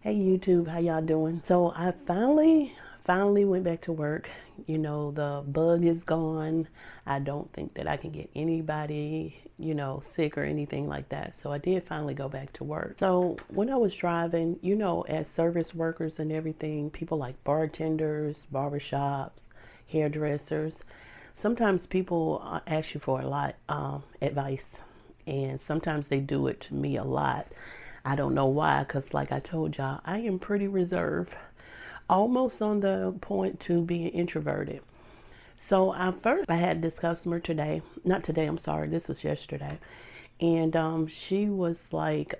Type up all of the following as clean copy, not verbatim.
Hey YouTube, how y'all doing? So I finally went back to work. You know, the bug is gone. I don't think that I can get anybody, sick or anything like that. So I did finally go back to work. So when I was driving, as service workers and everything, people like bartenders, barbershops, hairdressers, sometimes people ask you for a lot advice, and sometimes they do it to me a lot. I don't know why, because like I told y'all, I am pretty reserved, almost on the point to being introverted. So I had this customer today, not today, I'm sorry, this was yesterday. And she was like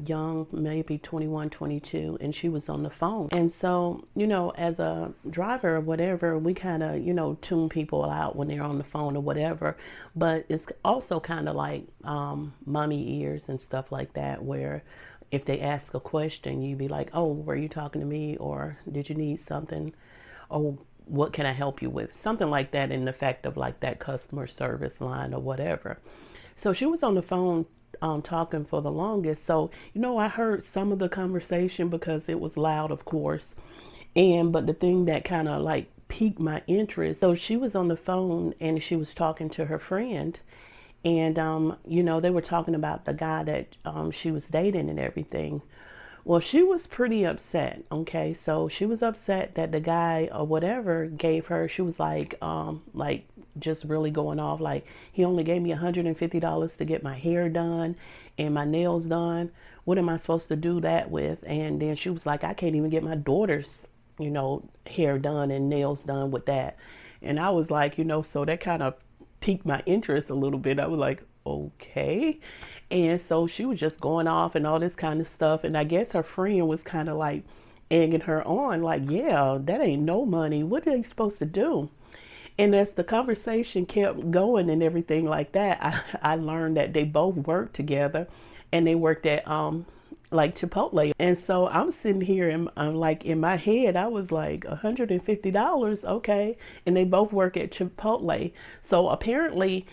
young, maybe 21, 22, and she was on the phone. And so, as a driver or whatever, we kind of, tune people out when they're on the phone or whatever. But it's also kind of like mommy ears and stuff like that, where if they ask a question, you'd be like, oh, were you talking to me? Or did you need something? Or what can I help you with? Something like that, in the fact of like that customer service line or whatever. So she was on the phone talking for the longest. So, I heard some of the conversation because it was loud, of course. But the thing that kind of like piqued my interest. So she was on the phone and she was talking to her friend. And, they were talking about the guy that she was dating and everything. Well, she was pretty upset. Okay. So she was upset that the guy or whatever gave her, she was like just really going off. Like, he only gave me $150 to get my hair done and my nails done. What am I supposed to do that with? And then she was like, I can't even get my daughter's, hair done and nails done with that. And I was like, so that kind of piqued my interest a little bit. I was like, okay. And so she was just going off and all this kind of stuff. And I guess her friend was kind of like egging her on, like, yeah, that ain't no money. What are they supposed to do? And as the conversation kept going and everything like that, I learned that they both worked together, and they worked at like Chipotle. And so I'm sitting here and I'm like, in my head, I was like, $150, okay. And they both work at Chipotle. So apparently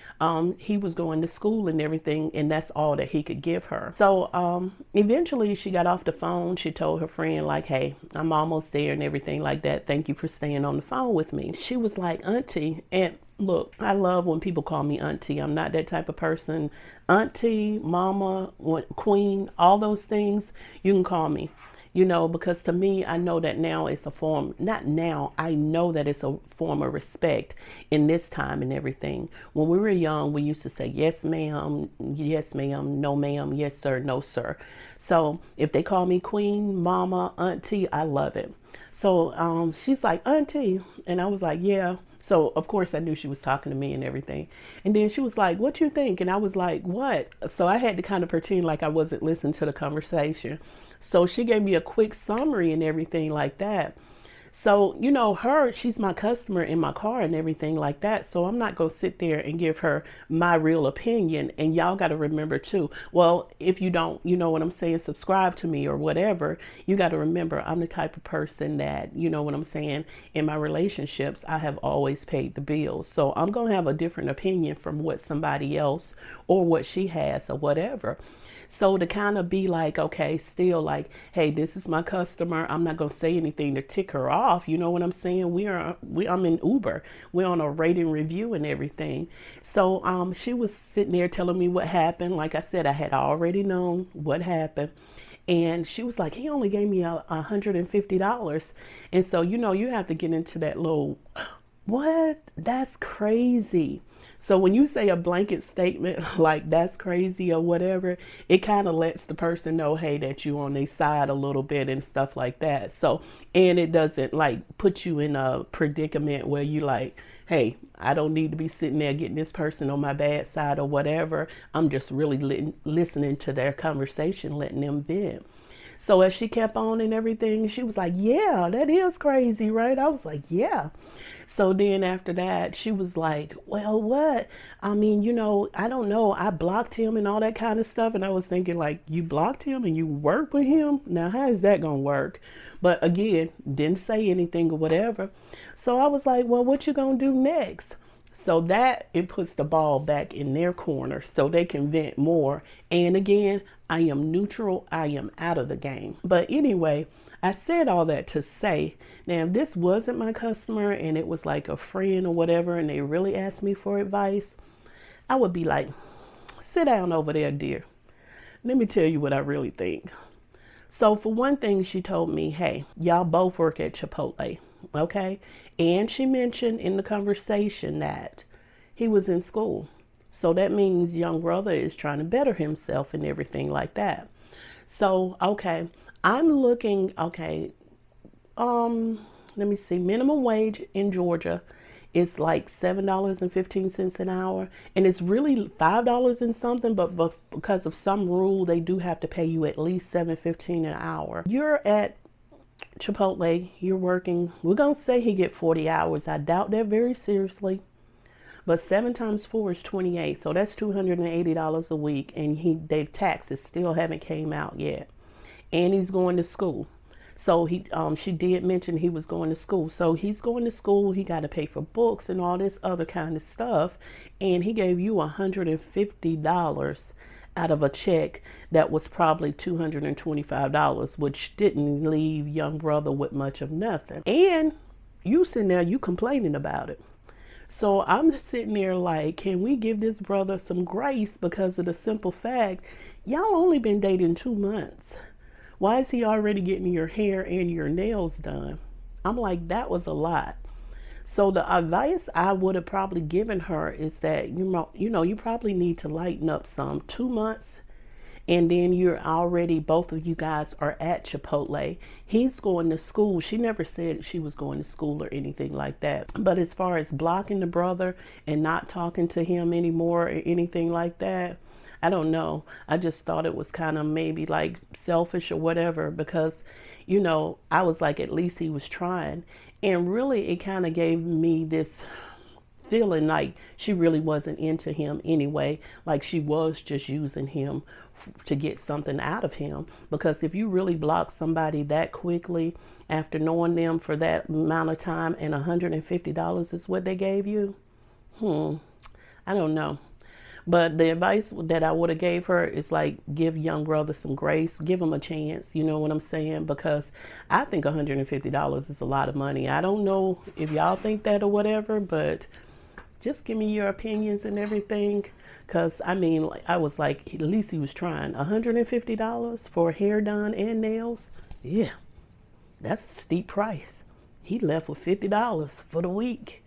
he was going to school and everything, and that's all that he could give her. So eventually she got off the phone. She told her friend, like, hey, I'm almost there and everything like that. Thank you for staying on the phone with me. She was like, Auntie, and look, I love when people call me Auntie. I'm not that type of person. Auntie, mama, queen, all those things, you can call me. Because to me, I know that now it's a form, not now, I know that it's a form of respect in this time and everything. When we were young, we used to say, yes, ma'am, no, ma'am, yes, sir, no, sir. So if they call me queen, mama, auntie, I love it. So she's like, Auntie. And I was like, yeah. So of course I knew she was talking to me and everything. And then she was like, what you think? And I was like, what? So I had to kind of pretend like I wasn't listening to the conversation. So she gave me a quick summary and everything like that. So, she's my customer in my car and everything like that. So I'm not going to sit there and give her my real opinion. And y'all got to remember too, well, if you don't, what I'm saying, subscribe to me or whatever, you got to remember I'm the type of person that, what I'm saying, in my relationships, I have always paid the bills. So I'm going to have a different opinion from what somebody else or what she has or whatever. So to kind of be like, okay, still like, hey, this is my customer. I'm not going to say anything to tick her off. You know what I'm saying? I'm in Uber. We're on a rating review and everything. So she was sitting there telling me what happened. Like I said, I had already known what happened. And she was like, he only gave me $150. And so, you have to get into that little, what? That's crazy. So when you say a blanket statement like that's crazy or whatever, it kind of lets the person know, hey, that you on their side a little bit and stuff like that. So, and it doesn't like put you in a predicament where you like, hey, I don't need to be sitting there getting this person on my bad side or whatever. I'm just really listening to their conversation, letting them vent. So as she kept on and everything, she was like, yeah, that is crazy, right? I was like, yeah. So then after that, she was like, well, what? I mean, I don't know. I blocked him and all that kind of stuff. And I was thinking, like, you blocked him and you work with him? Now, how is that going to work? But again, didn't say anything or whatever. So I was like, well, what you going to do next? So that it puts the ball back in their corner so they can vent more. And again, I am neutral. I am out of the game. But anyway, I said all that to say, now if this wasn't my customer and it was like a friend or whatever, and they really asked me for advice, I would be like, sit down over there, dear. Let me tell you what I really think. So for one thing, she told me, hey, y'all both work at Chipotle, okay? And she mentioned in the conversation that he was in school. So that means young brother is trying to better himself and everything like that. So, okay, I'm looking, okay, let me see, minimum wage in Georgia is like $7.15 an hour, and it's really $5 and something, but because of some rule they do have to pay you at least $7.15 an hour. You're at Chipotle, you're working, we're gonna say he get 40 hours. I doubt that very seriously, but 7 times 4 is 28, so that's $280 a week, and their taxes still haven't came out yet, and he's going to school. So she did mention he was going to school. So he's going to school. He got to pay for books and all this other kind of stuff. And he gave you $150 out of a check that was probably $225, which didn't leave young brother with much of nothing. And you sitting there, you complaining about it. So I'm sitting there like, can we give this brother some grace because of the simple fact, y'all only been dating 2 months. Why is he already getting your hair and your nails done? I'm like, that was a lot. So the advice I would have probably given her is that, you probably need to lighten up some. 2 months, and then you're already, both of you guys are at Chipotle. He's going to school. She never said she was going to school or anything like that. But as far as blocking the brother and not talking to him anymore or anything like that, I don't know. I just thought it was kind of maybe like selfish or whatever, because, I was like, at least he was trying. And really, it kind of gave me this feeling like she really wasn't into him anyway, like she was just using him to get something out of him. Because if you really block somebody that quickly after knowing them for that amount of time, and $150 is what they gave you, I don't know. But the advice that I would have gave her is like, give young brother some grace, give him a chance. You know what I'm saying? Because I think $150 is a lot of money. I don't know if y'all think that or whatever, but just give me your opinions and everything. Because I mean, I was like, at least he was trying. $150 for hair done and nails? Yeah, that's a steep price. He left with $50 for the week.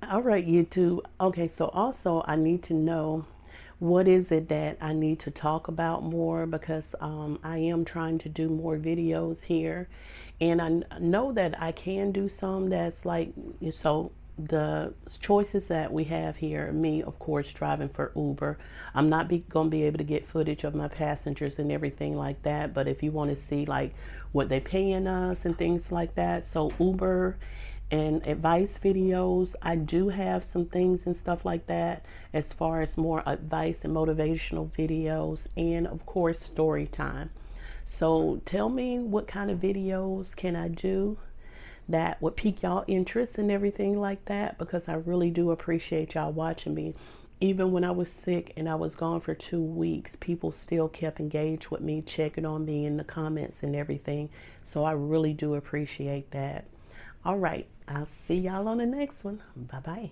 All right, YouTube. Okay, so also I need to know, what is it that I need to talk about more, because I am trying to do more videos here, and I know that I can do some that's like, so the choices that we have here, me of course driving for Uber, I'm not going to be able to get footage of my passengers and everything like that, but if you want to see like what they paying us and things like that, so Uber and advice videos, I do have some things and stuff like that as far as more advice and motivational videos, and of course story time. So tell me, what kind of videos can I do that would pique y'all interest and everything like that, because I really do appreciate y'all watching me. Even when I was sick and I was gone for 2 weeks, people still kept engaged with me, checking on me in the comments and everything. So I really do appreciate that. All right, I'll see y'all on the next one. Bye-bye.